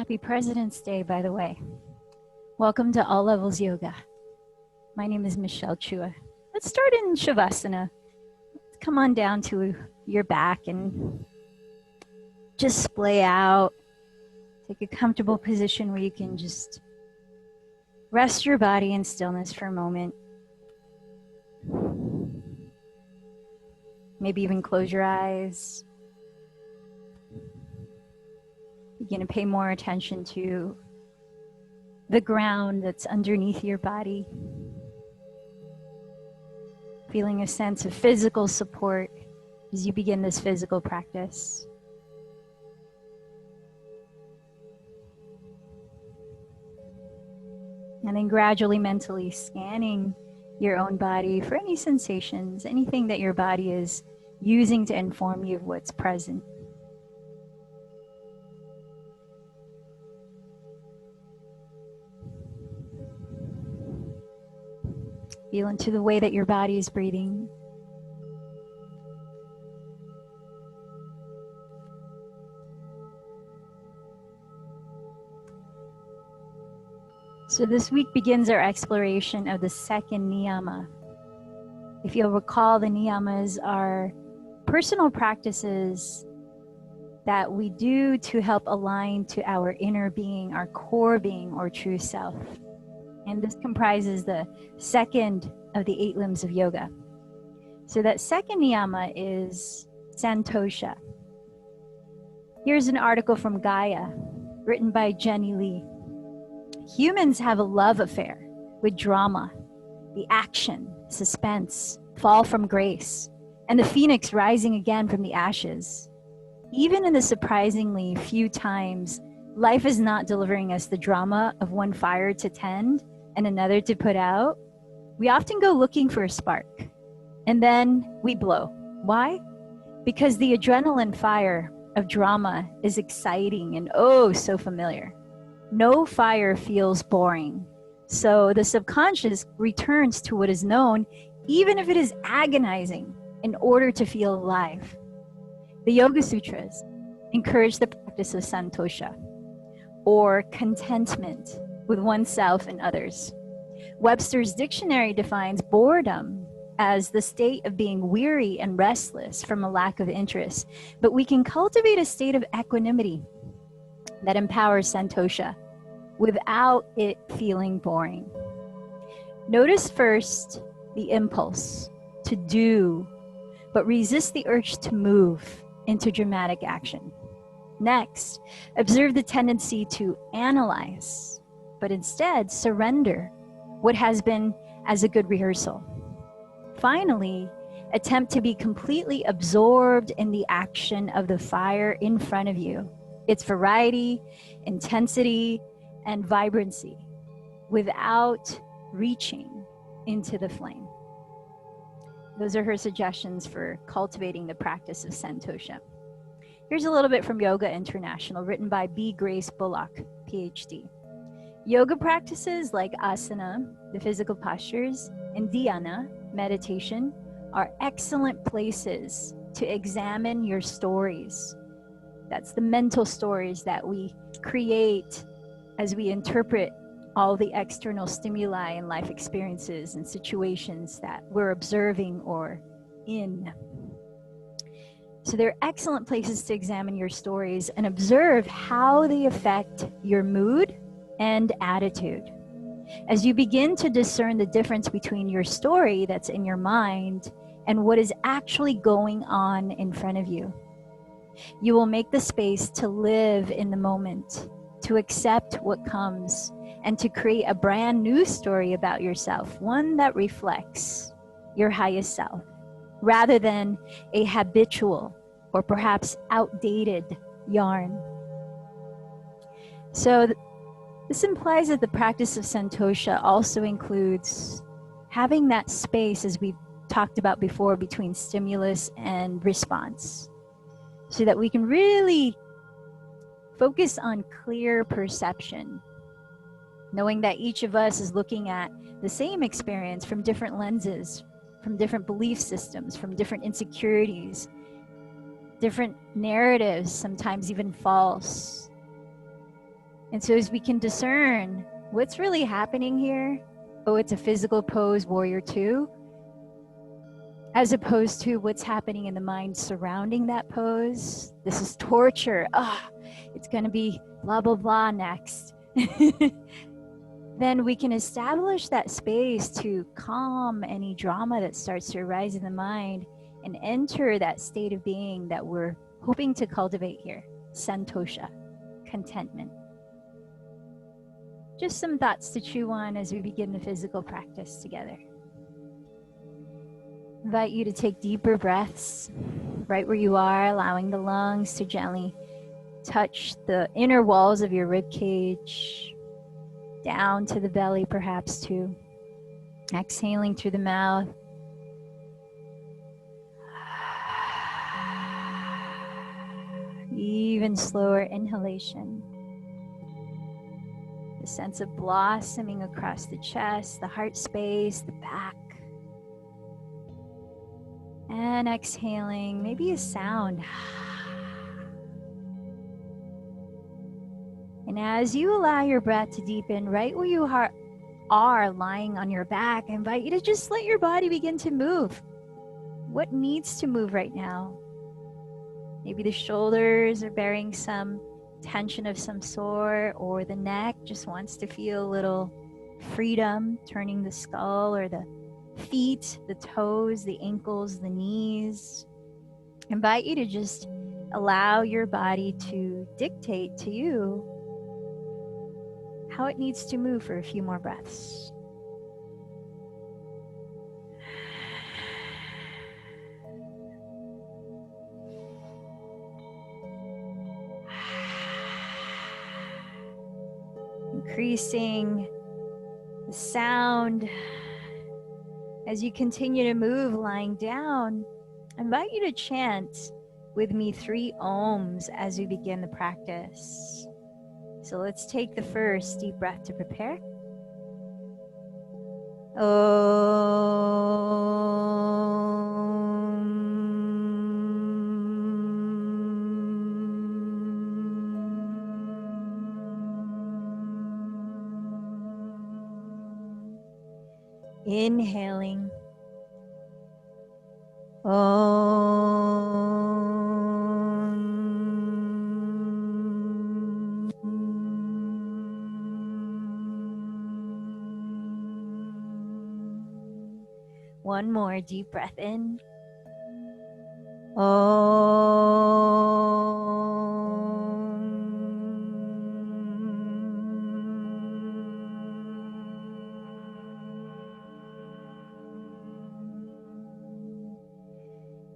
Happy President's Day, by the way. Welcome to All Levels Yoga. My name is Michelle Chua. Let's start in Shavasana. Come on down to your back and just splay out. Take a comfortable position where you can just rest your body in stillness for a moment. Maybe even close your eyes. Begin to pay more attention to the ground that's underneath your body. Feeling a sense of physical support as you begin this physical practice. And then gradually mentally scanning your own body for any sensations, anything that your body is using to inform you of what's present. Feel into the way that your body is breathing. So this week begins our exploration of the second niyama. If you'll recall, the niyamas are personal practices that we do to help align to our inner being, our core being, or true self. And this comprises the second of the 8 limbs of yoga. So that second niyama is Santosha. Here's an article from Gaia, written by Jenny Lee. Humans have a love affair with drama, the action, suspense, fall from grace, and the phoenix rising again from the ashes. Even in the surprisingly few times life is not delivering us the drama of one fire to tend and another to put out, we often go looking for a spark, and then we blow. Why? Because the adrenaline fire of drama is exciting and oh so familiar. No fire feels boring, so the subconscious returns to what is known, even if it is agonizing, in order to feel alive. The Yoga Sutras encourage the practice of Santosha, or contentment with oneself and others. Webster's dictionary defines boredom as the state of being weary and restless from a lack of interest, but we can cultivate a state of equanimity that empowers Santosha without it feeling boring. Notice first the impulse to do, but resist the urge to move into dramatic action. Next, observe the tendency to analyze, but instead surrender what has been as a good rehearsal. Finally, attempt to be completely absorbed in the action of the fire in front of you, its variety, intensity, and vibrancy, without reaching into the flame. Those are her suggestions for cultivating the practice of Santosha. Here's a little bit from Yoga International, written by B. Grace Bullock, PhD. Yoga practices like asana, the physical postures, and dhyana, meditation, are excellent places to examine your stories. That's the mental stories that we create as we interpret all the external stimuli and life experiences and situations that we're observing or in. So they're excellent places to examine your stories and observe how they affect your mood and attitude. As you begin to discern the difference between your story that's in your mind and what is actually going on in front of you, you will make the space to live in the moment, to accept what comes, and to create a brand new story about yourself, one that reflects your highest self, rather than a habitual or perhaps outdated yarn. So this implies that the practice of Santosha also includes having that space, as we've talked about before, between stimulus and response, so that we can really focus on clear perception, knowing that each of us is looking at the same experience from different lenses, from different belief systems, from different insecurities, different narratives, sometimes even false. And so as we can discern what's really happening here, oh, it's a physical pose, warrior two, as opposed to what's happening in the mind surrounding that pose. This is torture. It's going to be blah, blah, blah next. Then we can establish that space to calm any drama that starts to arise in the mind and enter that state of being that we're hoping to cultivate here. Santosha, contentment. Just some thoughts to chew on as we begin the physical practice together. Invite you to take deeper breaths right where you are, allowing the lungs to gently touch the inner walls of your rib cage, down to the belly perhaps too. Exhaling through the mouth. Even slower inhalation. The sense of blossoming across the chest, the heart space, the back. And exhaling, maybe a sound. And as you allow your breath to deepen right where you are lying on your back, I invite you to just let your body begin to move. What needs to move right now? Maybe the shoulders are bearing some tension of some sort, or the neck just wants to feel a little freedom, turning the skull, or the feet, the toes, the ankles, the knees. I invite you to just allow your body to dictate to you how it needs to move for a few more breaths. Increasing the sound as you continue to move lying down. I invite you to chant with me 3 ohms as we begin the practice. So let's take the first deep breath to prepare. Inhaling. One more deep breath in.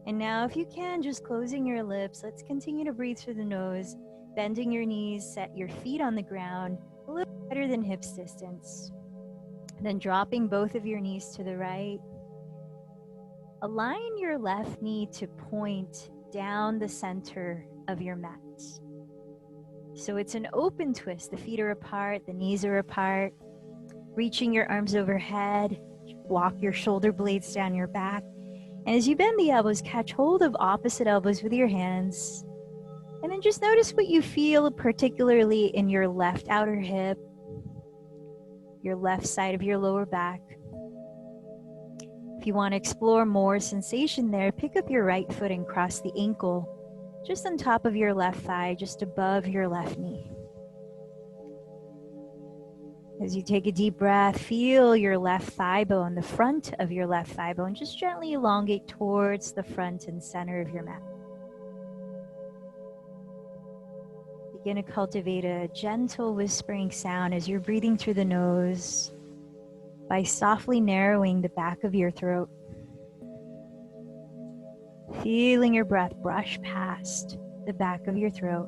And now if you can, just closing your lips, let's continue to breathe through the nose, bending your knees, set your feet on the ground, a little better than hips distance. Then dropping both of your knees to the right. Align your left knee to point down the center of your mat. So it's an open twist. The feet are apart, the knees are apart. Reaching your arms overhead, walk your shoulder blades down your back. And as you bend the elbows, catch hold of opposite elbows with your hands. And then just notice what you feel, particularly in your left outer hip, your left side of your lower back. If you want to explore more sensation there, pick up your right foot and cross the ankle just on top of your left thigh, just above your left knee. As you take a deep breath, feel your left thigh bone, the front of your left thigh bone, just gently elongate towards the front and center of your mat. Begin to cultivate a gentle whispering sound as you're breathing through the nose by softly narrowing the back of your throat. Feeling your breath brush past the back of your throat.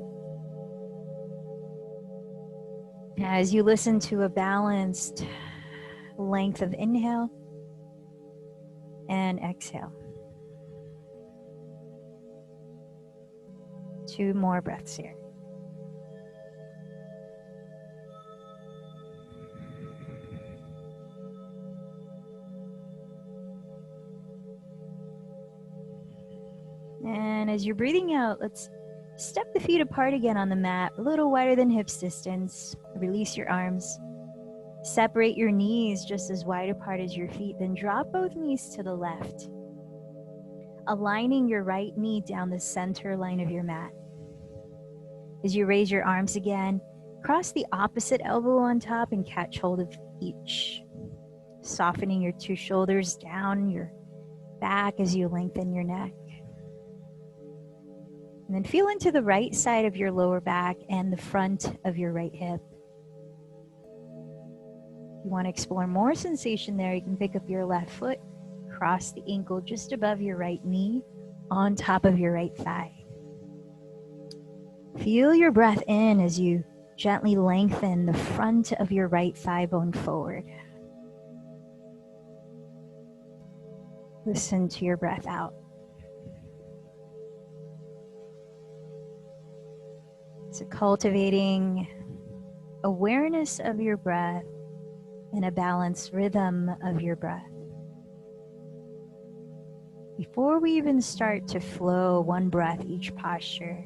As you listen to a balanced length of inhale and exhale. 2 more breaths here. And as you're breathing out, let's Step the feet apart again on the mat, a little wider than hips distance. Release your arms. Separate your knees just as wide apart as your feet, then drop both knees to the left, aligning your right knee down the center line of your mat. As you raise your arms again, cross the opposite elbow on top and catch hold of each, softening your two shoulders down your back as you lengthen your neck. And then feel into the right side of your lower back and the front of your right hip. If you want to explore more sensation there, you can pick up your left foot, cross the ankle just above your right knee, on top of your right thigh. Feel your breath in as you gently lengthen the front of your right thigh bone forward. Listen to your breath out. So cultivating awareness of your breath and a balanced rhythm of your breath. Before we even start to flow one breath each posture,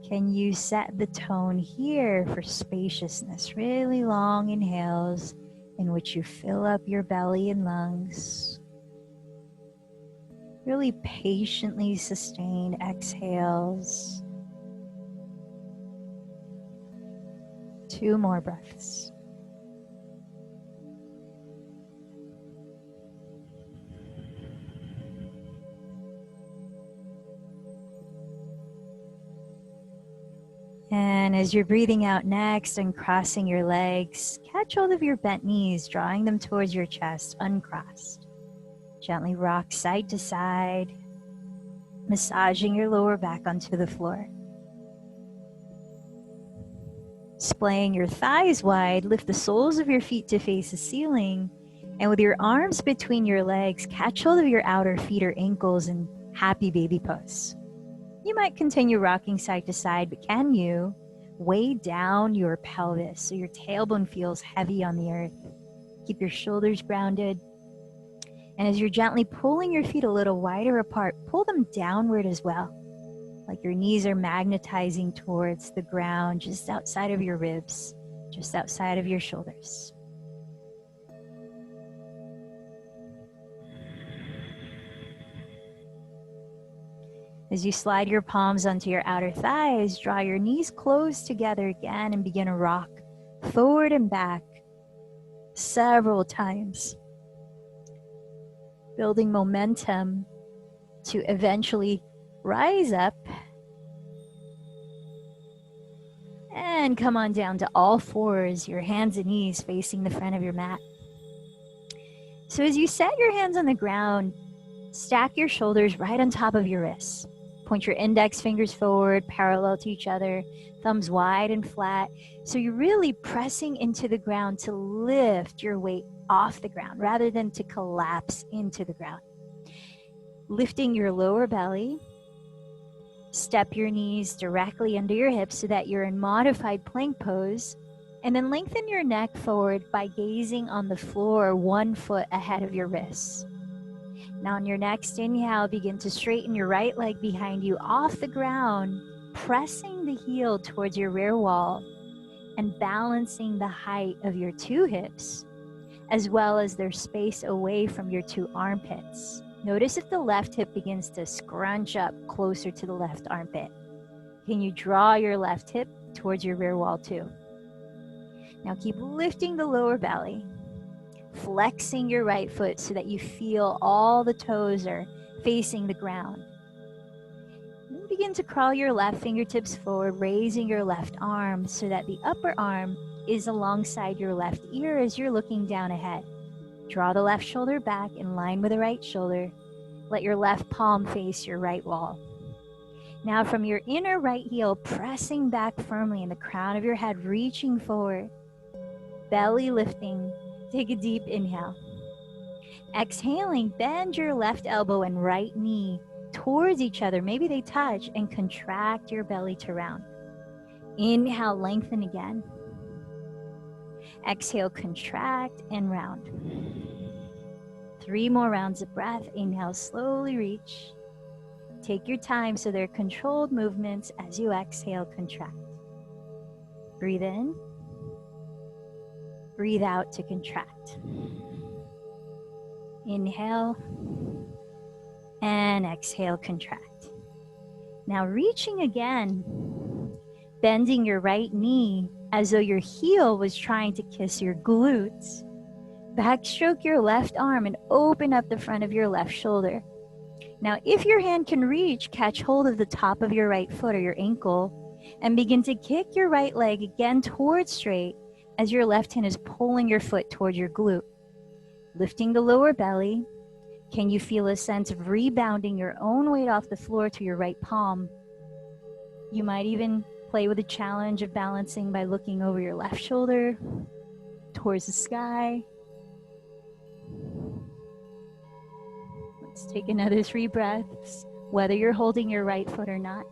can you set the tone here for spaciousness? Really long inhales in which you fill up your belly and lungs. Really patiently sustained exhales. 2 more breaths. And as you're breathing out next and crossing your legs, catch hold of your bent knees, drawing them towards your chest, uncrossed. Gently rock side to side, massaging your lower back onto the floor. Splaying your thighs wide, lift the soles of your feet to face the ceiling, and with your arms between your legs, catch hold of your outer feet or ankles in happy baby pose. You might continue rocking side to side, but can you weigh down your pelvis so your tailbone feels heavy on the earth? Keep your shoulders grounded. And as you're gently pulling your feet a little wider apart, pull them downward as well, like your knees are magnetizing towards the ground just outside of your ribs, just outside of your shoulders. As you slide your palms onto your outer thighs, draw your knees close together again and begin to rock forward and back several times, building momentum to eventually rise up and come on down to all fours, your hands and knees facing the front of your mat. So as you set your hands on the ground, stack your shoulders right on top of your wrists. Point your index fingers forward, parallel to each other, thumbs wide and flat. So you're really pressing into the ground to lift your weight off the ground rather than to collapse into the ground. Lifting your lower belly, step your knees directly under your hips so that you're in modified plank pose, and then lengthen your neck forward by gazing on the floor 1 foot ahead of your wrists. Now on your next inhale, begin to straighten your right leg behind you off the ground, pressing the heel towards your rear wall and balancing the height of your 2 hips, as well as their space away from your 2 armpits. Notice if the left hip begins to scrunch up closer to the left armpit. Can you draw your left hip towards your rear wall too? Now keep lifting the lower belly, flexing your right foot so that you feel all the toes are facing the ground. Then begin to crawl your left fingertips forward, raising your left arm so that the upper arm is alongside your left ear as you're looking down ahead. Draw the left shoulder back in line with the right shoulder. Let your left palm face your right wall. Now from your inner right heel, pressing back firmly in the crown of your head, reaching forward, belly lifting. Take a deep inhale. Exhaling, bend your left elbow and right knee towards each other. Maybe they touch, and contract your belly to round. Inhale, lengthen again. Exhale, contract and round. 3 more rounds of breath. Inhale, slowly reach. take your time so they're controlled movements as you exhale, contract. Breathe in. Breathe out to contract. Inhale and exhale, contract. Now reaching again, bending your right knee as though your heel was trying to kiss your glutes. Backstroke your left arm and open up the front of your left shoulder. Now, if your hand can reach, catch hold of the top of your right foot or your ankle and begin to kick your right leg again towards straight as your left hand is pulling your foot towards your glute. Lifting the lower belly, can you feel a sense of rebounding your own weight off the floor to your right palm? You might even play with the challenge of balancing by looking over your left shoulder towards the sky. Let's take another 3 breaths, whether you're holding your right foot or not.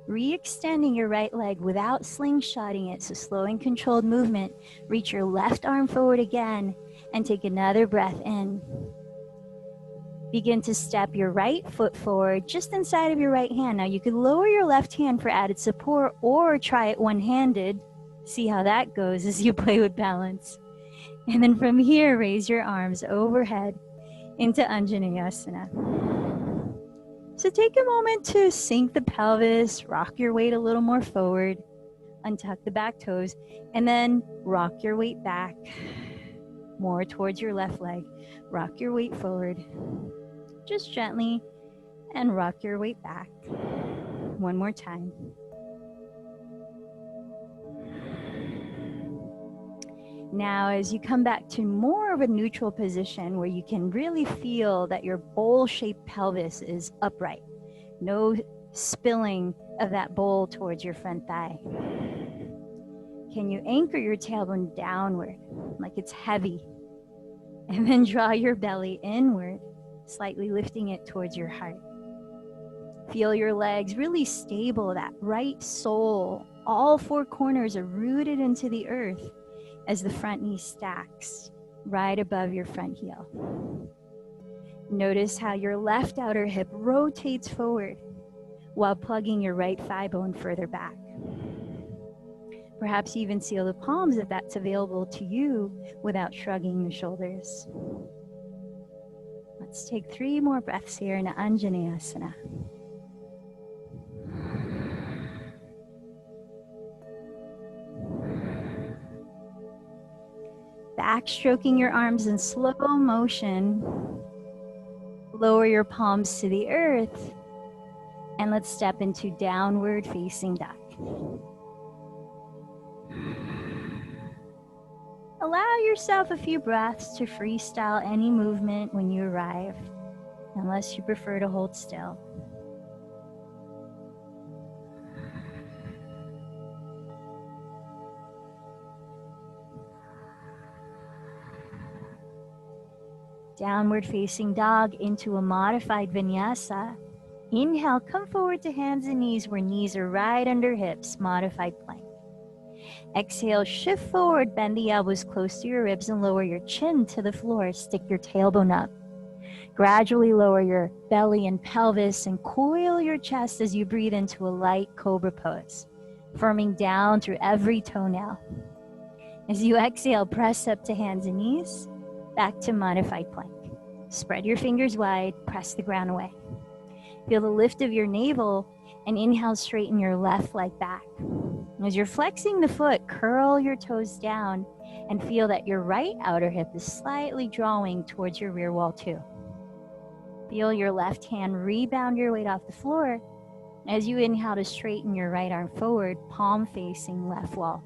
Re-extending your right leg without slingshotting it, so slow and controlled movement. Reach your left arm forward again and take another breath in. Begin to step your right foot forward just inside of your right hand. Now you could lower your left hand for added support or try it one-handed. See how that goes as you play with balance. And then from here, raise your arms overhead into Anjaneyasana. So take a moment to sink the pelvis, rock your weight a little more forward, untuck the back toes, and then rock your weight back more towards your left leg. Rock your weight forward, just gently, and rock your weight back. One more time. Now, as you come back to more of a neutral position where you can really feel that your bowl-shaped pelvis is upright, no spilling of that bowl towards your front thigh. Can you anchor your tailbone downward like it's heavy? And then draw your belly inward, slightly lifting it towards your heart. Feel your legs really stable, that right sole. All 4 corners are rooted into the earth as the front knee stacks right above your front heel. Notice how your left outer hip rotates forward while plugging your right thigh bone further back. Perhaps even seal the palms if that's available to you without shrugging the shoulders. Let's take 3 more breaths here in Anjaneyasana. Backstroking your arms in slow motion. Lower your palms to the earth. And let's step into downward facing dog. Allow yourself a few breaths to freestyle any movement when you arrive, unless you prefer to hold still. Downward facing dog into a modified vinyasa. Inhale, come forward to hands and knees where knees are right under hips, modified plank. Exhale, shift forward, bend the elbows close to your ribs and lower your chin to the floor. Stick your tailbone up. Gradually lower your belly and pelvis and coil your chest as you breathe into a light cobra pose, firming down through every toenail. As you exhale, press up to hands and knees, back to modified plank. Spread your fingers wide, press the ground away. Feel the lift of your navel and inhale, straighten your left leg back. As you're flexing the foot, curl your toes down and feel that your right outer hip is slightly drawing towards your rear wall too. Feel your left hand rebound your weight off the floor as you inhale to straighten your right arm forward, palm facing left wall.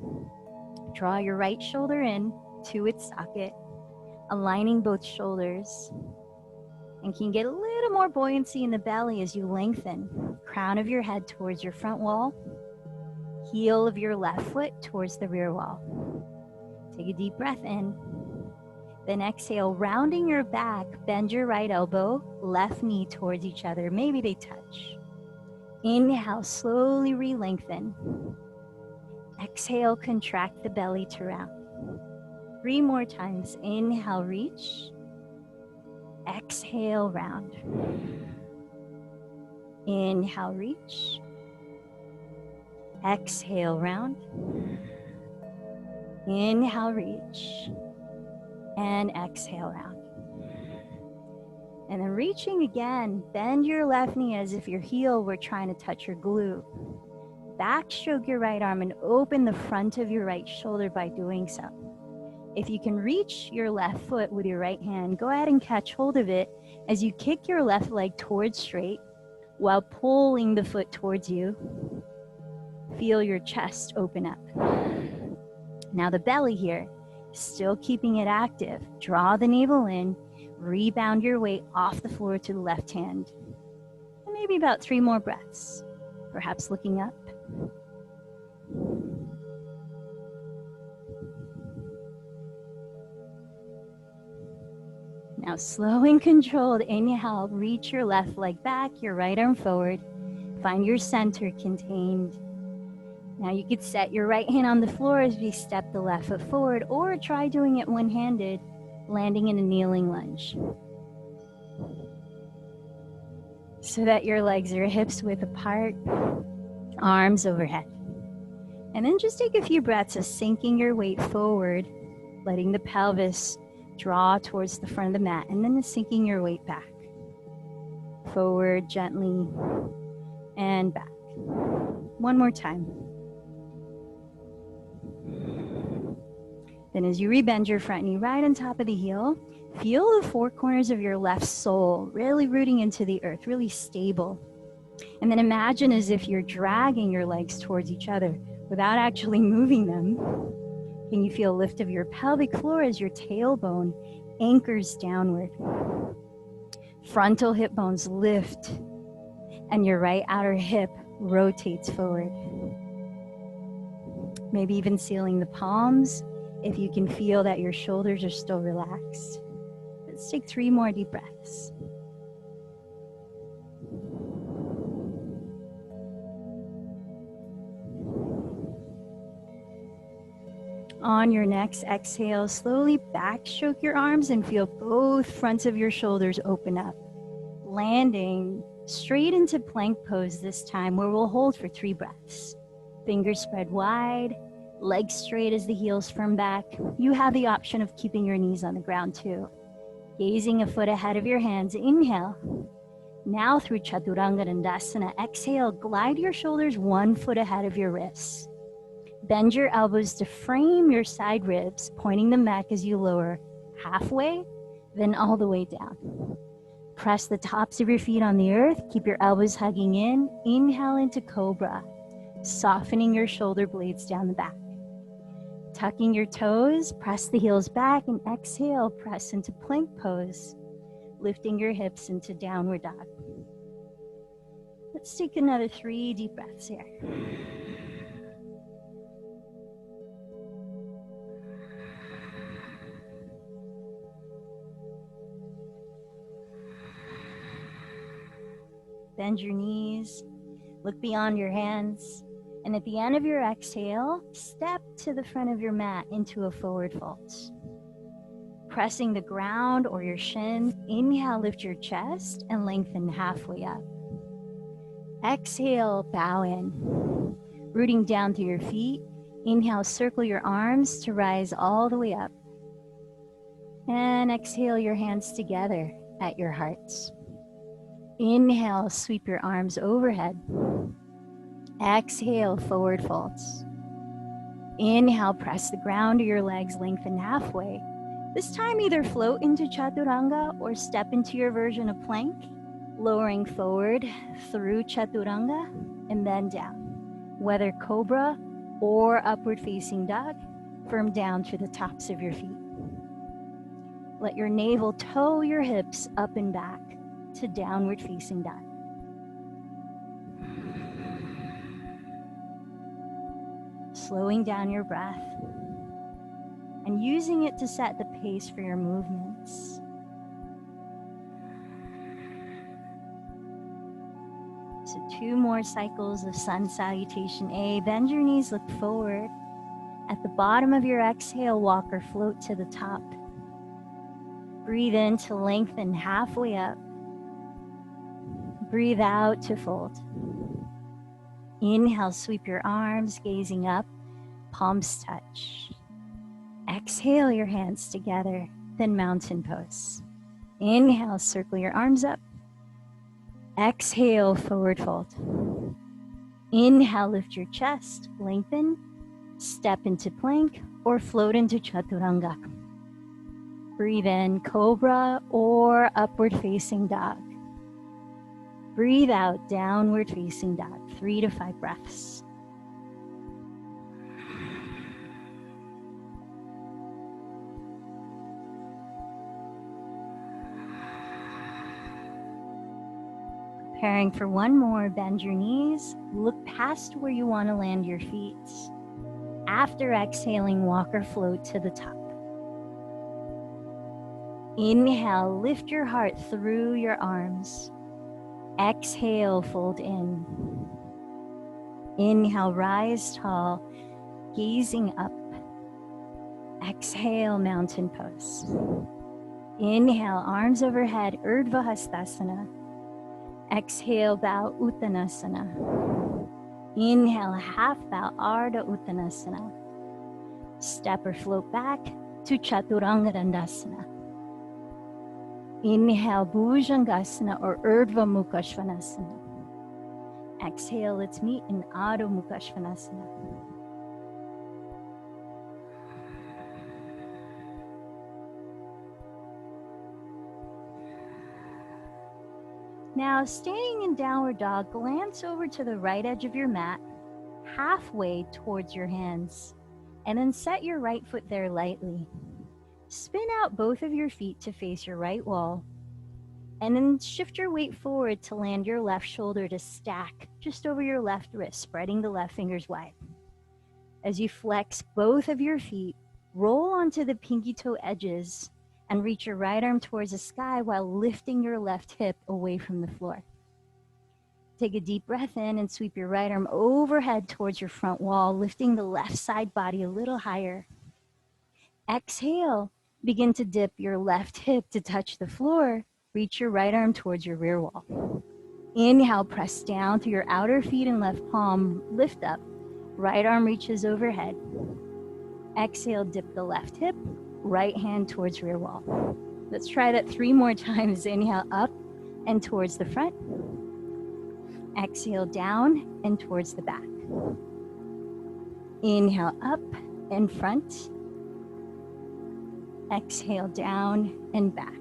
Draw your right shoulder in to its socket, aligning both shoulders, and can get a little more buoyancy in the belly as you lengthen. Crown of your head towards your front wall, heel of your left foot towards the rear wall. Take a deep breath in. Then exhale, rounding your back, bend your right elbow, left knee towards each other. Maybe they touch. Inhale, slowly re-lengthen. Exhale, contract the belly to round. 3 more times. Inhale, reach. Exhale, round. Inhale, reach. Exhale, round. Inhale, reach. And exhale, round. And then reaching again, bend your left knee as if your heel were trying to touch your glute. Backstroke your right arm and open the front of your right shoulder by doing so. If you can reach your left foot with your right hand, go ahead and catch hold of it as you kick your left leg towards straight while pulling the foot towards you. Feel your chest open up. Now the belly here, still keeping it active. Draw the navel in, rebound your weight off the floor to the left hand. And maybe about 3 more breaths, perhaps looking up. Now slow and controlled, inhale, reach your left leg back, your right arm forward. Find your center contained. Now you could set your right hand on the floor as we step the left foot forward, or try doing it one-handed, landing in a kneeling lunge. So that your legs are hips width apart, arms overhead. And then just take a few breaths of sinking your weight forward, letting the pelvis draw towards the front of the mat, and then sinking your weight back. Forward gently and back. One more time. Then as you rebend your front knee right on top of the heel, feel the 4 corners of your left sole really rooting into the earth, really stable. And then imagine as if you're dragging your legs towards each other without actually moving them. Can you feel a lift of your pelvic floor as your tailbone anchors downward? Frontal hip bones lift and your right outer hip rotates forward. Maybe even sealing the palms if you can feel that your shoulders are still relaxed. Let's take 3 more deep breaths. On your next exhale, slowly backstroke your arms and feel both fronts of your shoulders open up, landing straight into plank pose this time, where we'll hold for 3 breaths. Fingers spread wide, legs straight as the heels firm back. You have the option of keeping your knees on the ground too. Gazing a foot ahead of your hands, inhale. Now through Chaturanga Dandasana, exhale, glide your shoulders 1 foot ahead of your wrists. Bend your elbows to frame your side ribs, pointing them back as you lower halfway, then all the way down. Press the tops of your feet on the earth. Keep your elbows hugging in. Inhale into Cobra, softening your shoulder blades down the back. Tucking your toes, press the heels back, and exhale, press into plank pose, lifting your hips into downward dog. Let's take another 3 deep breaths here. Bend your knees, look beyond your hands, and at the end of your exhale, step to the front of your mat into a forward fold. Pressing the ground or your shins, inhale, lift your chest and lengthen halfway up. Exhale, bow in. Rooting down through your feet, inhale, circle your arms to rise all the way up. And exhale, your hands together at your hearts. Inhale, sweep your arms overhead. Exhale, forward folds. Inhale, press the ground to your legs, lengthen halfway. This time either float into Chaturanga or step into your version of plank, lowering forward through Chaturanga and then down. Whether Cobra or upward facing dog, firm down to the tops of your feet. Let your navel toe your hips up and back to downward facing dog. Slowing down your breath and using it to set the pace for your movements. So 2 more cycles of sun salutation A. Bend your knees, look forward. At the bottom of your exhale, walk or float to the top. Breathe in to lengthen halfway up. Breathe out to fold. Inhale, sweep your arms, gazing up, palms touch. Exhale, your hands together, then mountain pose. Inhale, circle your arms up. Exhale, forward fold. Inhale, lift your chest, lengthen, step into plank or float into chaturanga. Breathe in, cobra or upward facing dog. Breathe out, downward facing dog, 3 to 5 breaths. Preparing for one more, bend your knees, look past where you want to land your feet. After exhaling, walk or float to the top. Inhale, lift your heart through your arms. Exhale, fold in. Inhale, rise tall, gazing up. Exhale, mountain pose. Inhale, arms overhead, Urdhva Hastasana. Exhale, bow, Uttanasana. Inhale, half bow, Ardha Uttanasana. Step or float back to Chaturanga Dandasana. Inhale, Bhujangasana or Urdhva Mukha Svanasana. Exhale, let's meet in Adho Mukha Svanasana. Now, staying in downward dog, glance over to the right edge of your mat, halfway towards your hands, and then set your right foot there lightly. Spin out both of your feet to face your right wall, and then shift your weight forward to land your left shoulder to stack just over your left wrist, spreading the left fingers wide. As you flex both of your feet, roll onto the pinky toe edges and reach your right arm towards the sky while lifting your left hip away from the floor. Take a deep breath in and sweep your right arm overhead towards your front wall, lifting the left side body a little higher. Exhale, begin to dip your left hip to touch the floor. Reach your right arm towards your rear wall. Inhale, press down through your outer feet and left palm, lift up. Right arm reaches overhead. Exhale, dip the left hip, right hand towards rear wall. Let's try that 3 more times. Inhale, up and towards the front. Exhale, down and towards the back. Inhale, up and front. Exhale, down and back.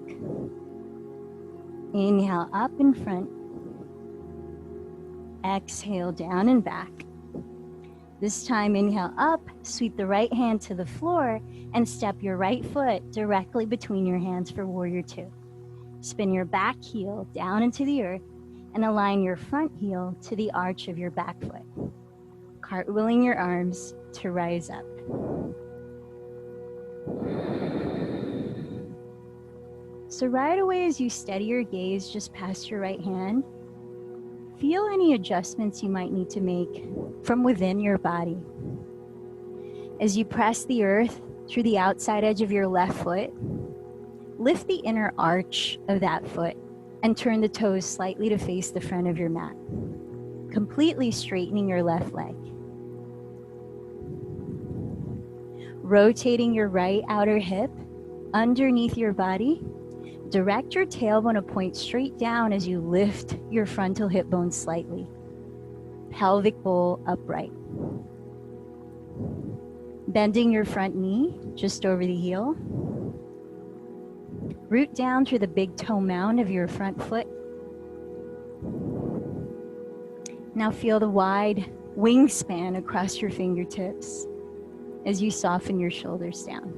Inhale, up and front. Exhale, down and back. This time, inhale up, sweep the right hand to the floor, and step your right foot directly between your hands for Warrior Two. Spin your back heel down into the earth and align your front heel to the arch of your back foot. Cartwheeling your arms to rise up. So right away, as you steady your gaze just past your right hand, feel any adjustments you might need to make from within your body. As you press the earth through the outside edge of your left foot, lift the inner arch of that foot and turn the toes slightly to face the front of your mat, completely straightening your left leg. Rotating your right outer hip underneath your body, direct your tailbone to point straight down as you lift your frontal hip bone slightly. Pelvic bowl upright. Bending your front knee just over the heel. Root down through the big toe mound of your front foot. Now feel the wide wingspan across your fingertips as you soften your shoulders down.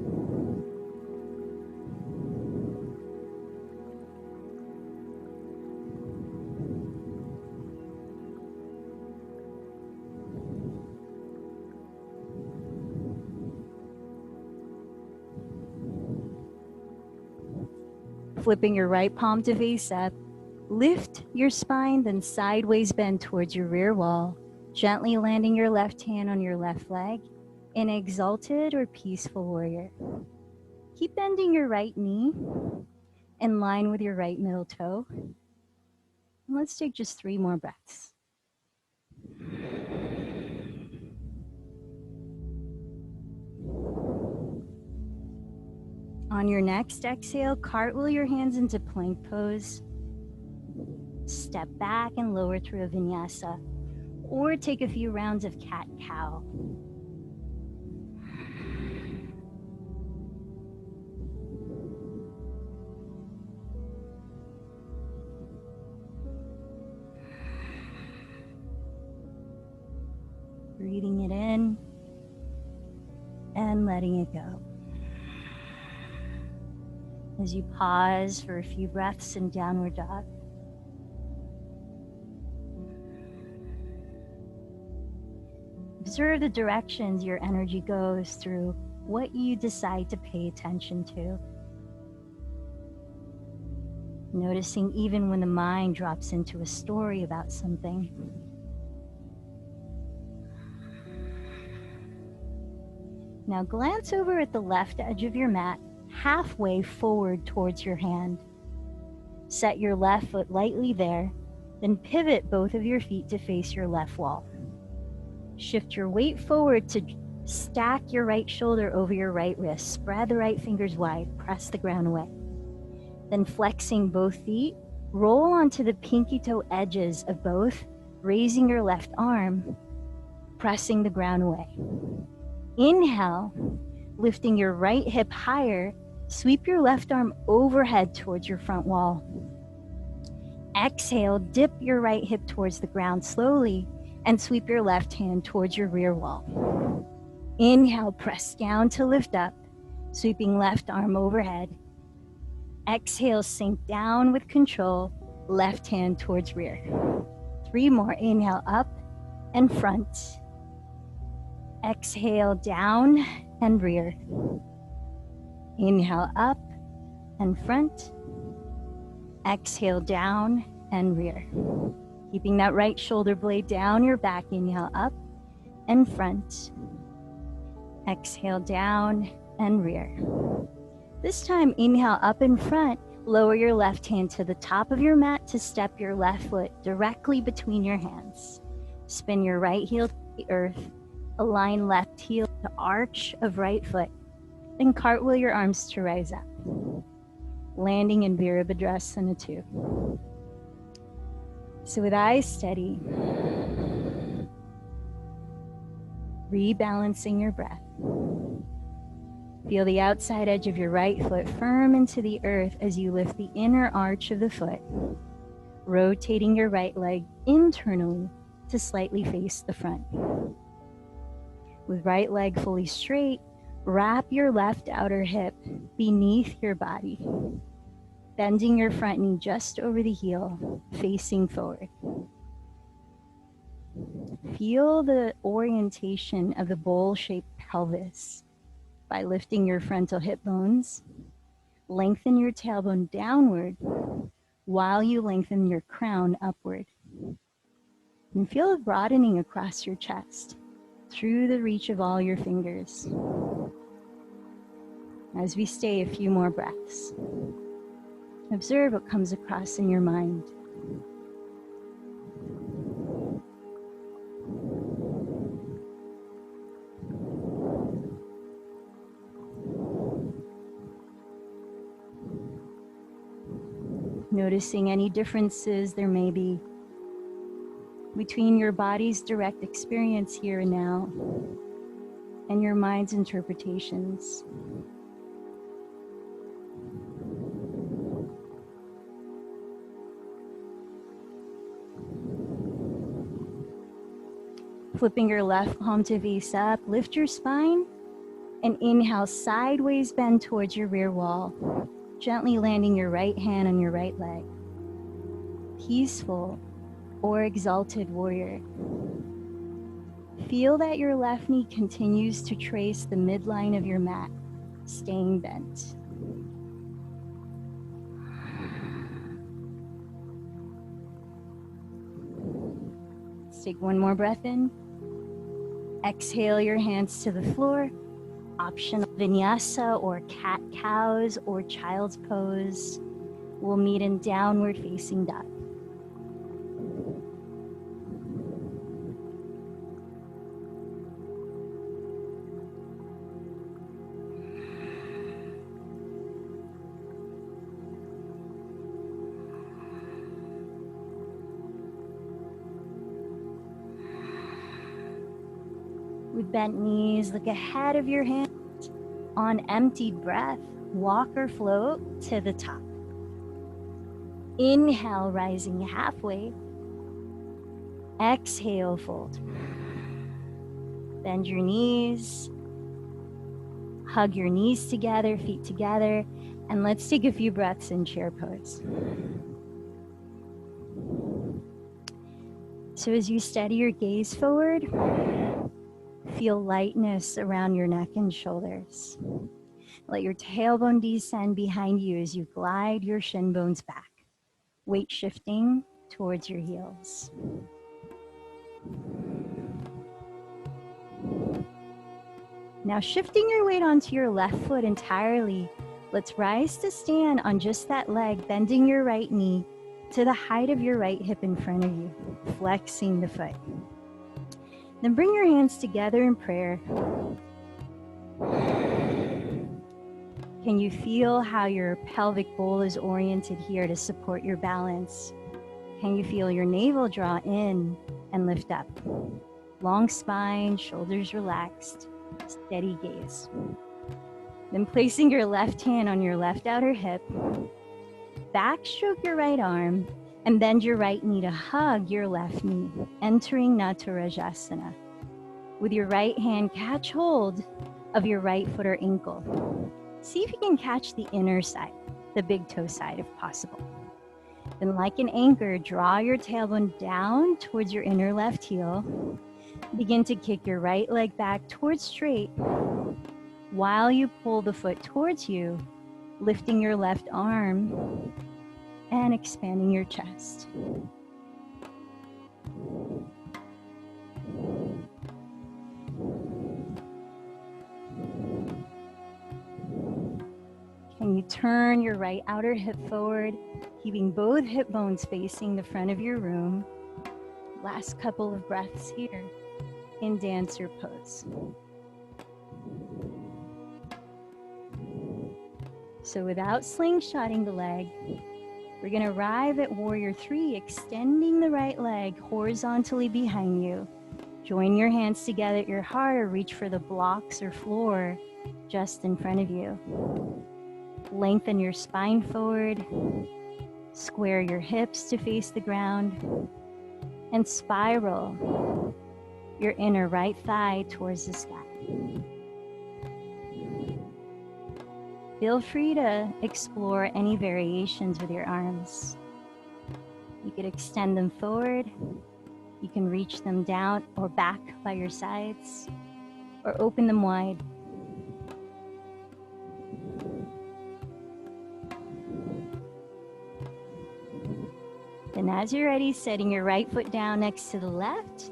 Flipping your right palm to face up, lift your spine, then sideways bend towards your rear wall, gently landing your left hand on your left leg An exalted or peaceful warrior. Keep bending your right knee in line with your right middle toe. And let's take just 3 more breaths. On your next exhale, cartwheel your hands into plank pose. Step back and lower through a vinyasa, or take a few rounds of cat-cow. Breathing it in and letting it go. As you pause for a few breaths in downward dog. Observe the directions your energy goes through, what you decide to pay attention to. Noticing even when the mind drops into a story about something. Now glance over at the left edge of your mat, halfway forward towards your hand. Set your left foot lightly there, then pivot both of your feet to face your left wall. Shift your weight forward to stack your right shoulder over your right wrist. Spread the right fingers wide, press the ground away. Then flexing both feet, roll onto the pinky toe edges of both, raising your left arm, pressing the ground away. Inhale, lifting your right hip higher, sweep your left arm overhead towards your front wall. Exhale, dip your right hip towards the ground slowly and sweep your left hand towards your rear wall. Inhale, press down to lift up, sweeping left arm overhead. Exhale, sink down with control, left hand towards rear. 3 more, inhale up and front. Exhale, down and rear. Inhale up and front. Exhale, down and rear. Keeping that right shoulder blade down your back, inhale up and front. Exhale, down and rear. This time, inhale up in front, lower your left hand to the top of your mat to step your left foot directly between your hands. Spin your right heel to the earth, align left heel to arch of right foot, then cartwheel your arms to rise up. Landing in Virabhadrasana 2. So with eyes steady, rebalancing your breath. Feel the outside edge of your right foot firm into the earth as you lift the inner arch of the foot, rotating your right leg internally to slightly face the front. With right leg fully straight, wrap your left outer hip beneath your body, bending your front knee just over the heel, facing forward. Feel the orientation of the bowl-shaped pelvis by lifting your frontal hip bones. Lengthen your tailbone downward while you lengthen your crown upward. And feel a broadening across your chest through the reach of all your fingers. As we stay a few more breaths, observe what comes across in your mind. Noticing any differences there may be between your body's direct experience here and now and your mind's interpretations. Flipping your left palm to face up, lift your spine, and inhale, sideways bend towards your rear wall, gently landing your right hand on your right leg. Peaceful or exalted warrior. Feel that your left knee continues to trace the midline of your mat, staying bent. Let's take one more breath in. Exhale your hands to the floor. Optional vinyasa or cat-cows or child's pose. We'll meet in downward facing dog. With bent knees, look ahead of your hand. On empty breath, walk or float to the top. Inhale, rising halfway. Exhale, fold. Bend your knees. Hug your knees together, feet together. And let's take a few breaths in chair pose. So as you steady your gaze forward, feel lightness around your neck and shoulders. Let your tailbone descend behind you as you glide your shin bones back, weight shifting towards your heels. Now shifting your weight onto your left foot entirely, let's rise to stand on just that leg, bending your right knee to the height of your right hip in front of you, flexing the foot. Then bring your hands together in prayer. Can you feel how your pelvic bowl is oriented here to support your balance? Can you feel your navel draw in and lift up? Long spine, shoulders relaxed, steady gaze. Then placing your left hand on your left outer hip, backstroke your right arm, and bend your right knee to hug your left knee, entering Natarajasana. With your right hand, catch hold of your right foot or ankle. See if you can catch the inner side, the big toe side if possible. Then like an anchor, draw your tailbone down towards your inner left heel. Begin to kick your right leg back towards straight while you pull the foot towards you, lifting your left arm and expanding your chest. Can you turn your right outer hip forward, keeping both hip bones facing the front of your room? Last couple of breaths here in dancer pose. So without slingshotting the leg, we're going to arrive at Warrior 3, extending the right leg horizontally behind you. Join your hands together at your heart or reach for the blocks or floor just in front of you. Lengthen your spine forward, square your hips to face the ground, and spiral your inner right thigh towards the sky. Feel free to explore any variations with your arms. You could extend them forward, you can reach them down or back by your sides, or open them wide. Then as you're ready, setting your right foot down next to the left,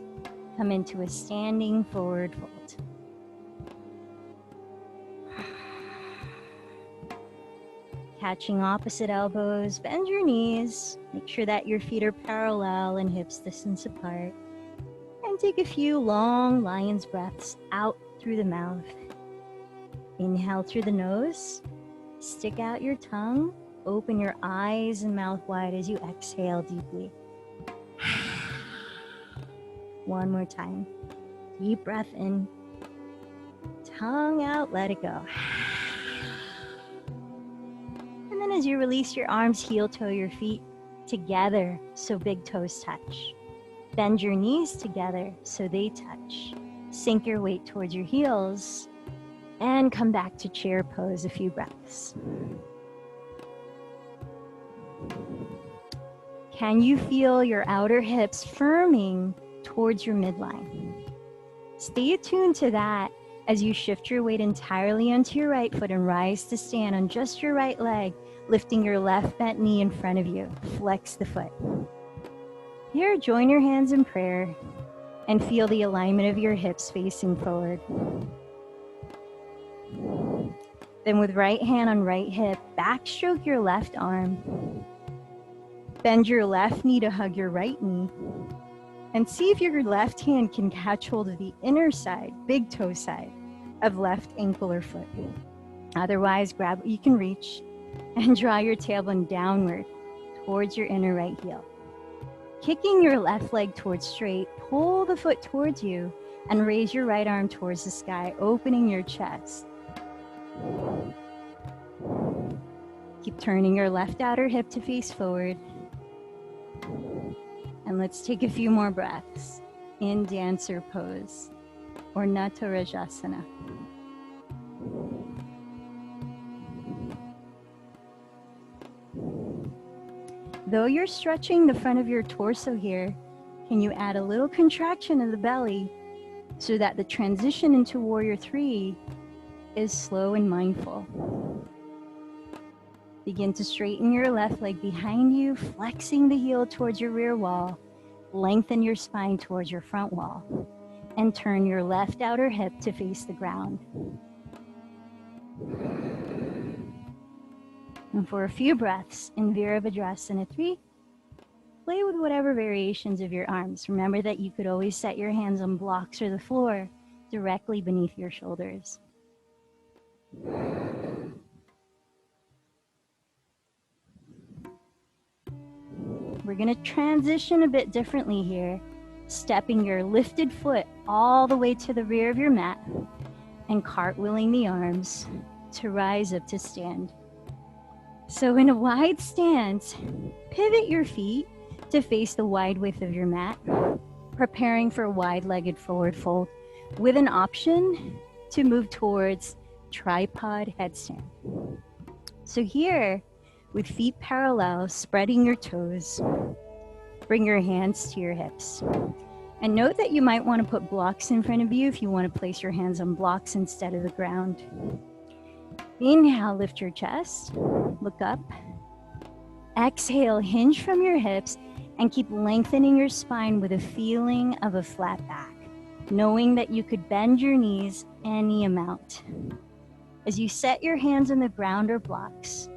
come into a standing forward fold. Catching opposite elbows, bend your knees, make sure that your feet are parallel and hips distance apart. And take a few long lion's breaths out through the mouth. Inhale through the nose, stick out your tongue, open your eyes and mouth wide as you exhale deeply. One more time. Deep breath in, tongue out, let it go. And then as you release your arms, heel toe your feet together so big toes touch. Bend your knees together so they touch. Sink your weight towards your heels and come back to chair pose, a few breaths. Can you feel your outer hips firming towards your midline? Stay attuned to that as you shift your weight entirely onto your right foot and rise to stand on just your right leg, lifting your left bent knee in front of you. Flex the foot. Here, join your hands in prayer and feel the alignment of your hips facing forward. Then with right hand on right hip, backstroke your left arm. Bend your left knee to hug your right knee. And see if your left hand can catch hold of the inner side, big toe side, of left ankle or foot. Otherwise, grab what you can reach and draw your tailbone downward towards your inner right heel. Kicking your left leg towards straight, pull the foot towards you and raise your right arm towards the sky, opening your chest. Keep turning your left outer hip to face forward. And let's take a few more breaths in dancer pose or Natarajasana. Though you're stretching the front of your torso here, can you add a little contraction of the belly so that the transition into Warrior 3 is slow and mindful? Begin to straighten your left leg behind you, flexing the heel towards your rear wall. Lengthen your spine towards your front wall. And turn your left outer hip to face the ground. And for a few breaths in Virabhadrasana 3, play with whatever variations of your arms. Remember that you could always set your hands on blocks or the floor directly beneath your shoulders. We're going to transition a bit differently here, stepping your lifted foot all the way to the rear of your mat and cartwheeling the arms to rise up to stand. So in a wide stance, pivot your feet to face the wide width of your mat, preparing for a wide-legged forward fold with an option to move towards tripod headstand. So here, with feet parallel, spreading your toes, bring your hands to your hips. And note that you might want to put blocks in front of you if you want to place your hands on blocks instead of the ground. Inhale, lift your chest, look up. Exhale, hinge from your hips and keep lengthening your spine with a feeling of a flat back, knowing that you could bend your knees any amount. As you set your hands on the ground or blocks,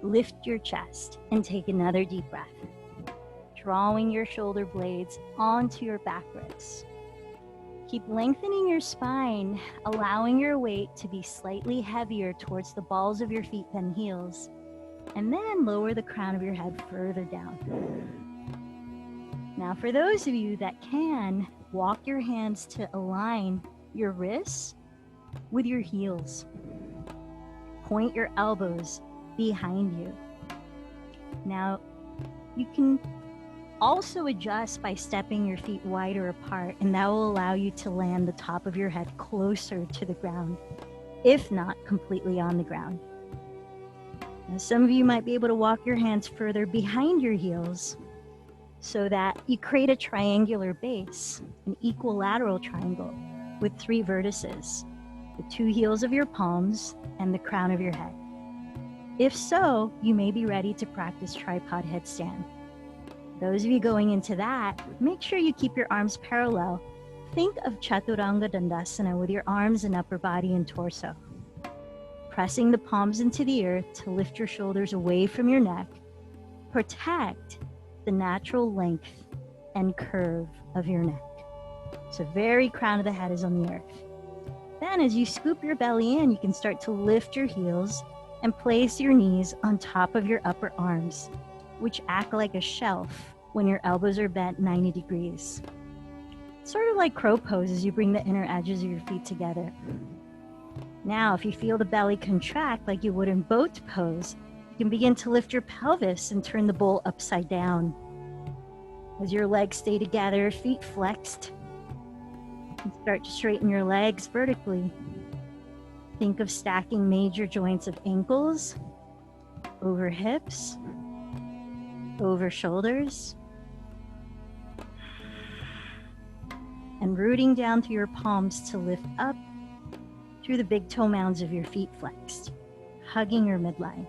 lift your chest and take another deep breath, drawing your shoulder blades onto your back ribs. Keep lengthening your spine, allowing your weight to be slightly heavier towards the balls of your feet than heels, and then lower the crown of your head further down. Now, for those of you that can, walk your hands to align your wrists with your heels. Point your elbows behind you. Now, you can also adjust by stepping your feet wider apart, and that will allow you to land the top of your head closer to the ground, if not completely on the ground. Now, some of you might be able to walk your hands further behind your heels so that you create a triangular base, an equilateral triangle with 3 vertices, the 2 heels of your palms and the crown of your head. If so, you may be ready to practice tripod headstand. Those of you going into that, make sure you keep your arms parallel. Think of Chaturanga Dandasana with your arms and upper body and torso. Pressing the palms into the earth to lift your shoulders away from your neck. Protect the natural length and curve of your neck. So very crown of the head is on the earth. Then as you scoop your belly in, you can start to lift your heels and place your knees on top of your upper arms, which act like a shelf when your elbows are bent 90 degrees. Sort of like crow pose as you bring the inner edges of your feet together. Now, if you feel the belly contract like you would in boat pose, you can begin to lift your pelvis and turn the bowl upside down. As your legs stay together, feet flexed, and start to straighten your legs vertically. Think of stacking major joints of ankles over hips, over shoulders, and rooting down through your palms to lift up through the big toe mounds of your feet flexed, hugging your midline.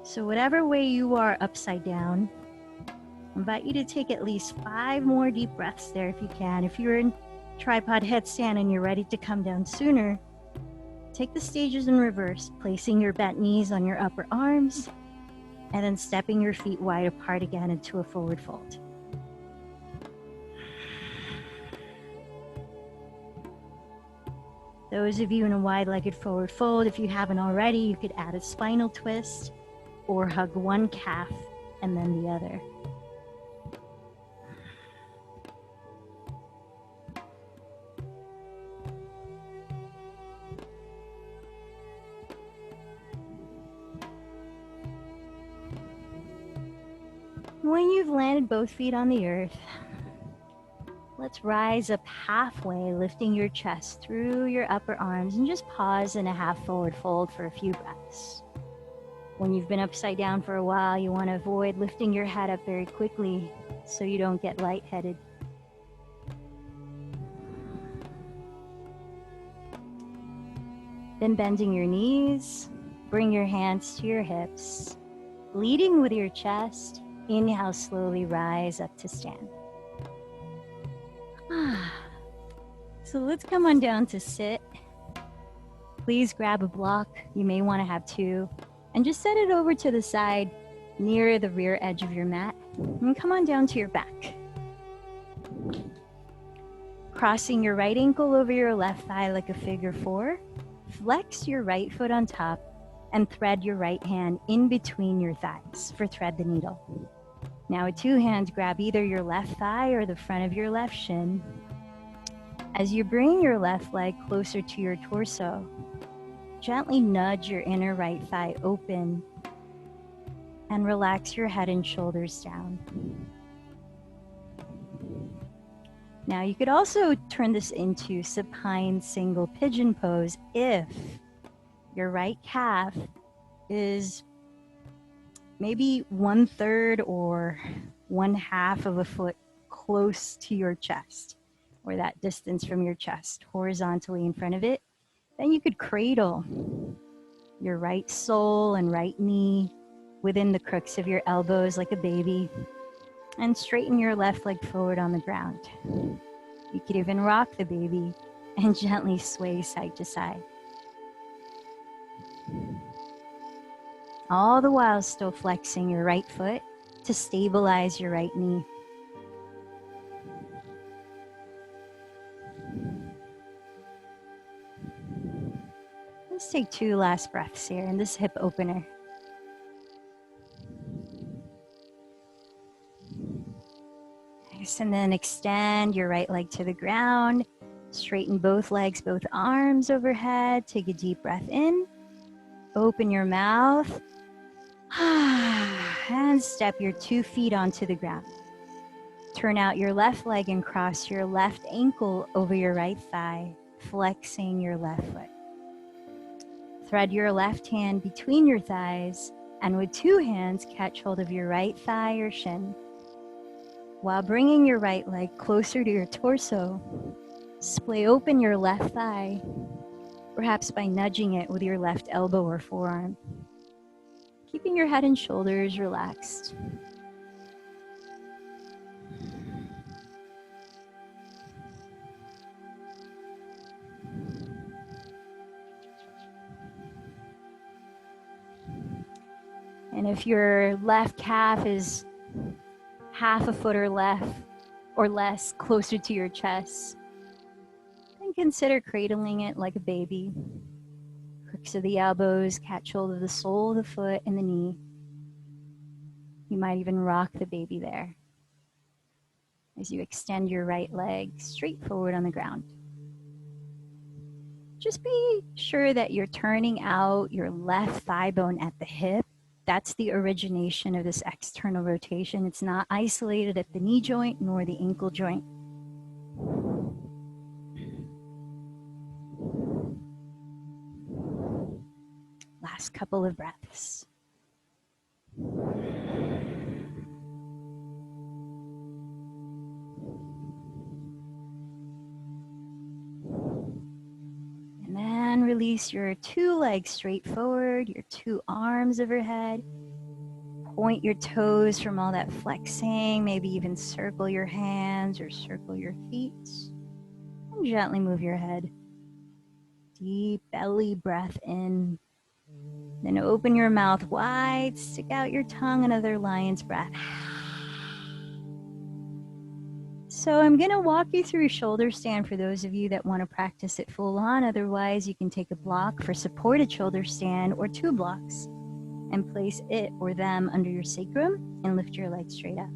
So whatever way you are upside down, I invite you to take at least 5 more deep breaths there if you can. If you're in tripod headstand and you're ready to come down sooner, take the stages in reverse, placing your bent knees on your upper arms and then stepping your feet wide apart again into a forward fold. Those of you in a wide-legged forward fold, if you haven't already, you could add a spinal twist or hug one calf and then the other. When you've landed both feet on the earth, let's rise up halfway, lifting your chest through your upper arms, and just pause in a half forward fold for a few breaths. When you've been upside down for a while, you want to avoid lifting your head up very quickly so you don't get lightheaded. Then bending your knees, bring your hands to your hips, leading with your chest. Inhale, slowly rise up to stand. So let's come on down to sit. Please grab a block. You may want to have 2. And just set it over to the side near the rear edge of your mat. And come on down to your back. Crossing your right ankle over your left thigh like a figure 4. Flex your right foot on top and thread your right hand in between your thighs for thread the needle. Now with 2 hands, grab either your left thigh or the front of your left shin. As you bring your left leg closer to your torso, gently nudge your inner right thigh open and relax your head and shoulders down. Now you could also turn this into supine single pigeon pose if your right calf is maybe 1/3 or 1/2 of a foot close to your chest, or that distance from your chest, horizontally in front of it. Then you could cradle your right sole and right knee within the crooks of your elbows like a baby, and straighten your left leg forward on the ground. You could even rock the baby and gently sway side to side. All the while still flexing your right foot to stabilize your right knee. Let's take 2 last breaths here in this hip opener. Nice, and then extend your right leg to the ground. Straighten both legs, both arms overhead. Take a deep breath in. Open your mouth. And step your 2 feet onto the ground. Turn out your left leg and cross your left ankle over your right thigh, flexing your left foot. Thread your left hand between your thighs, and with 2 hands, catch hold of your right thigh or shin. While bringing your right leg closer to your torso, splay open your left thigh, perhaps by nudging it with your left elbow or forearm, keeping your head and shoulders relaxed. And if your left calf is 1/2 foot or less closer to your chest, then consider cradling it like a baby. Crooks of the elbows, catch hold of the sole of the foot and the knee. You might even rock the baby there as you extend your right leg straight forward on the ground. Just be sure that you're turning out your left thigh bone at the hip. That's the origination of this external rotation. It's not isolated at the knee joint nor the ankle joint. Last couple of breaths. And then release your 2 legs straight forward, your 2 arms overhead. point your toes from all that flexing. Maybe even circle your hands or circle your feet. And gently move your head. Deep belly breath in. Then open your mouth wide, stick out your tongue, another lion's breath. So I'm going to walk you through a shoulder stand for those of you that want to practice it full on. Otherwise, you can take a block for supported shoulder stand or 2 blocks and place it or them under your sacrum and lift your legs straight up.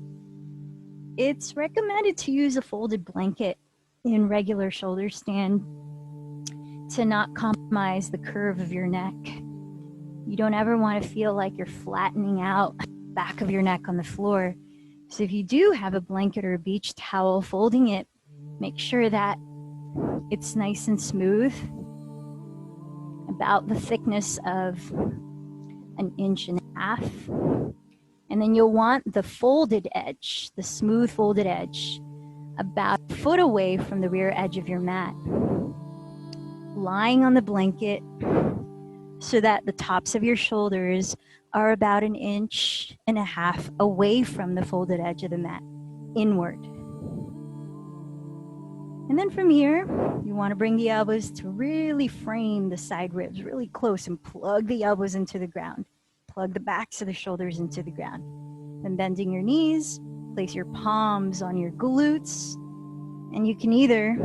It's recommended to use a folded blanket in regular shoulder stand to not compromise the curve of your neck. You don't ever want to feel like you're flattening out the back of your neck on the floor. So if you do have a blanket or a beach towel, folding it, make sure that it's nice and smooth, about the thickness of 1.5 inches. And then you'll want the folded edge, the smooth folded edge, about 1 foot away from the rear edge of your mat. Lying on the blanket so that the tops of your shoulders are about 1.5 inches away from the folded edge of the mat, inward. And then from here, you want to bring the elbows to really frame the side ribs really close and plug the elbows into the ground. Plug the backs of the shoulders into the ground. Then bending your knees, place your palms on your glutes, and you can either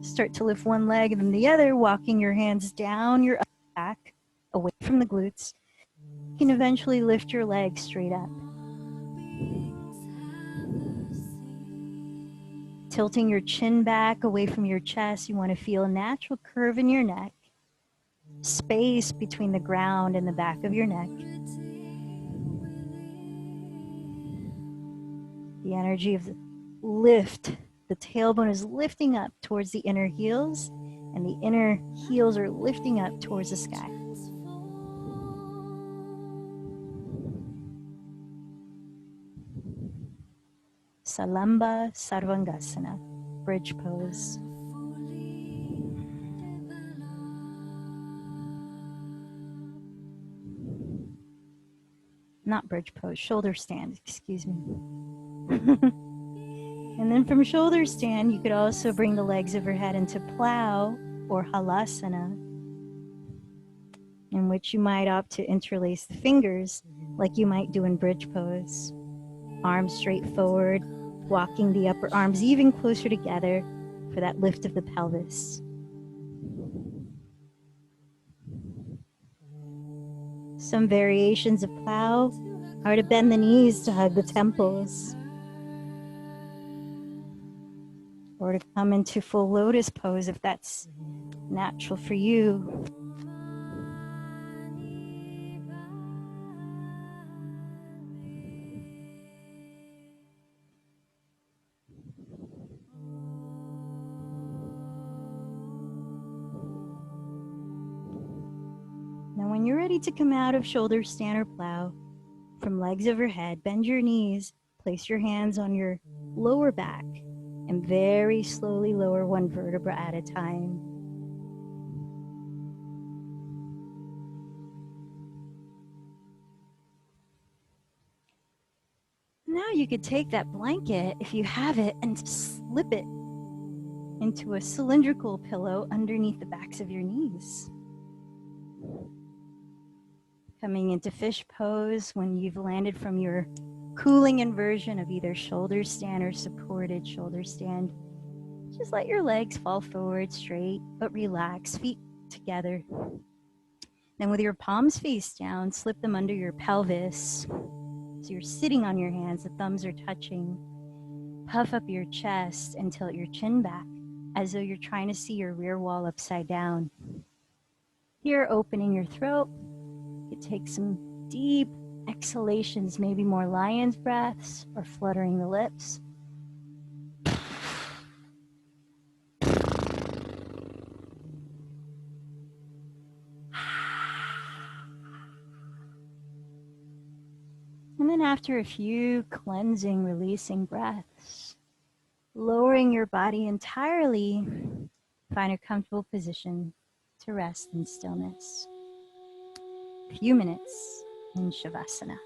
start to lift one leg and then the other, walking your hands down your back, away from the glutes. You can eventually lift your legs straight up. Tilting your chin back away from your chest, you want to feel a natural curve in your neck, space between the ground and the back of your neck. The energy of the lift, the tailbone is lifting up towards the inner heels, and the inner heels are lifting up towards the sky. Salamba Sarvangasana, bridge pose. Not bridge pose, shoulder stand, excuse me. And then from shoulder stand, you could also bring the legs overhead into plow or halasana, in which you might opt to interlace the fingers like you might do in bridge pose. Arms straight forward, walking the upper arms even closer together for that lift of the pelvis. Some variations of plow are to bend the knees to hug the temples, or to come into full lotus pose if that's natural for you. Now when you're ready to come out of shoulder stand or plow, from legs overhead, bend your knees, place your hands on your lower back, and very slowly lower one vertebra at a time. Now you could take that blanket, if you have it, and slip it into a cylindrical pillow underneath the backs of your knees. Coming into fish pose when you've landed from your cooling inversion of either shoulder stand or supported shoulder stand. Just let your legs fall forward straight, but relax, feet together. Then with your palms face down, slip them under your pelvis. So you're sitting on your hands, the thumbs are touching. Puff up your chest and tilt your chin back as though you're trying to see your rear wall upside down. Here, opening your throat. You could take some deep exhalations, maybe more lion's breaths or fluttering the lips. And then after a few cleansing, releasing breaths, lowering your body entirely, find a comfortable position to rest in stillness. A few minutes in Shavasana.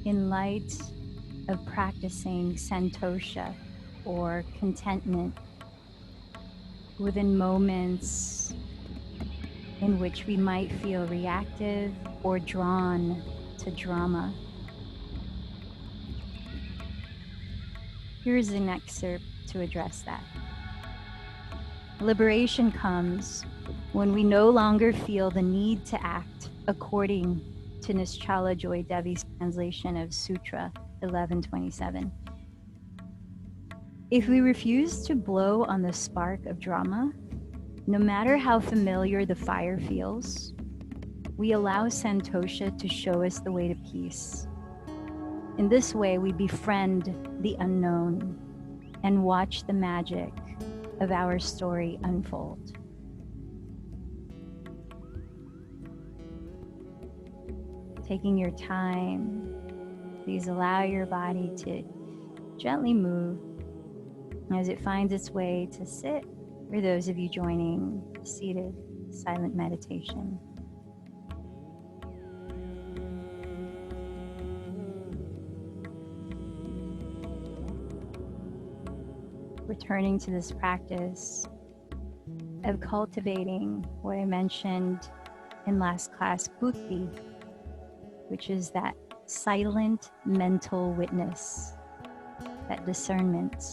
In light of practicing Santosha or contentment within moments in which we might feel reactive or drawn to drama, here's an excerpt to address that. Liberation comes when we no longer feel the need to act according to Nischala Joy Devi's translation of Sutra 1127. If we refuse to blow on the spark of drama, no matter how familiar the fire feels, we allow Santosha to show us the way to peace. In this way, we befriend the unknown and watch the magic of our story unfold. Taking your time, please allow your body to gently move as it finds its way to sit, for those of you joining seated silent meditation. Returning to this practice of cultivating what I mentioned in last class, Buddhi, which is that silent mental witness, that discernment.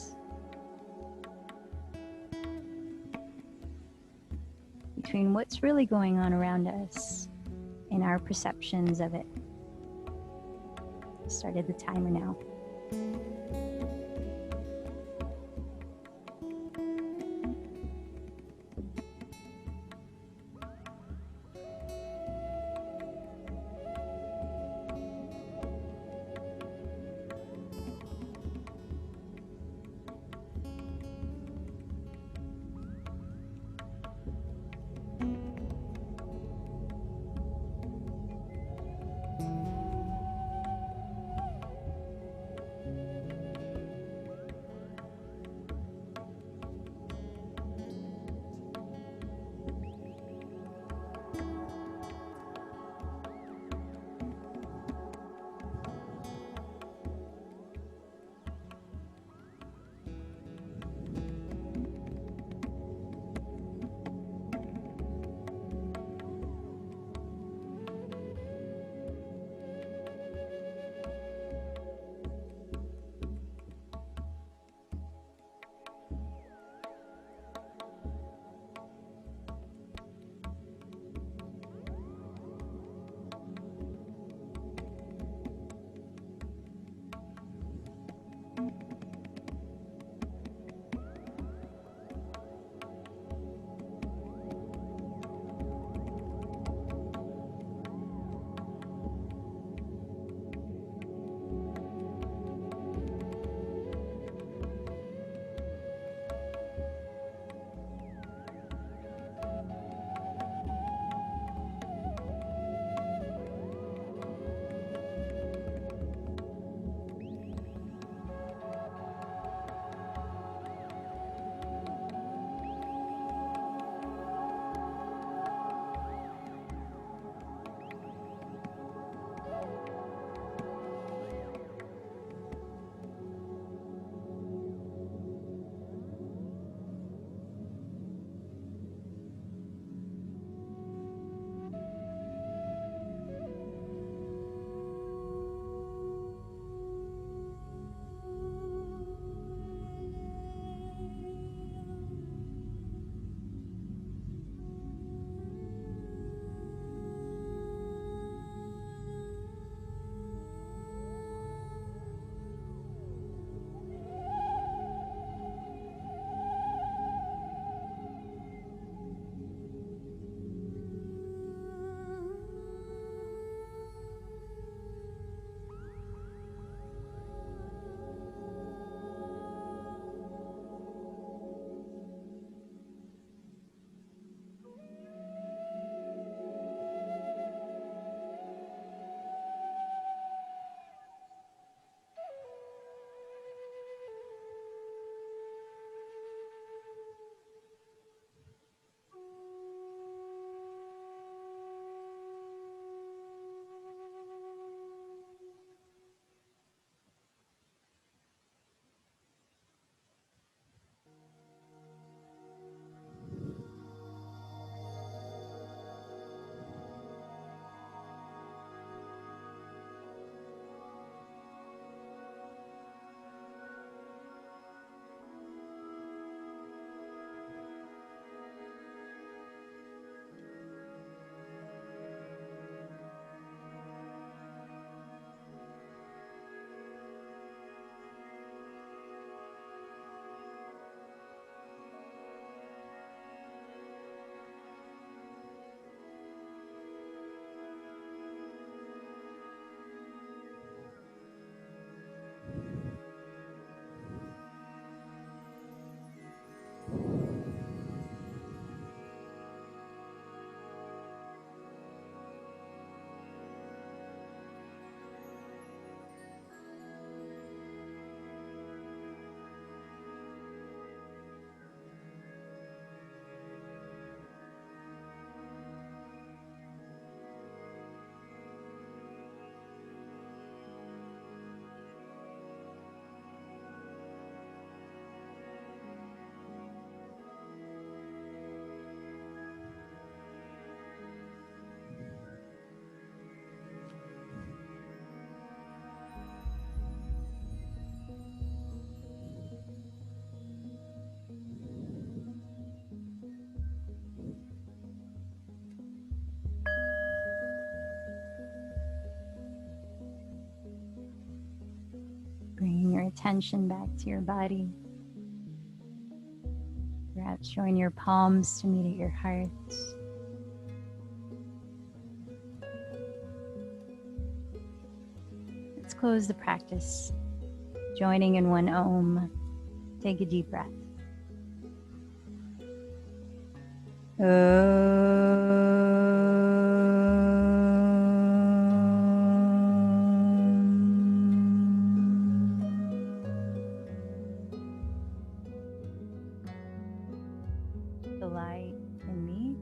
Between what's really going on around us and our perceptions of it. Started the timer now. attention back to your body. Perhaps join your palms to meet at your heart. Let's close the practice, joining in one Om. Take a deep breath. The light in me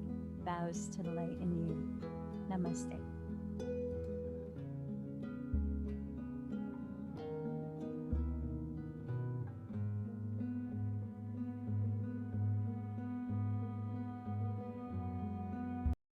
bows to the light in you. Namaste.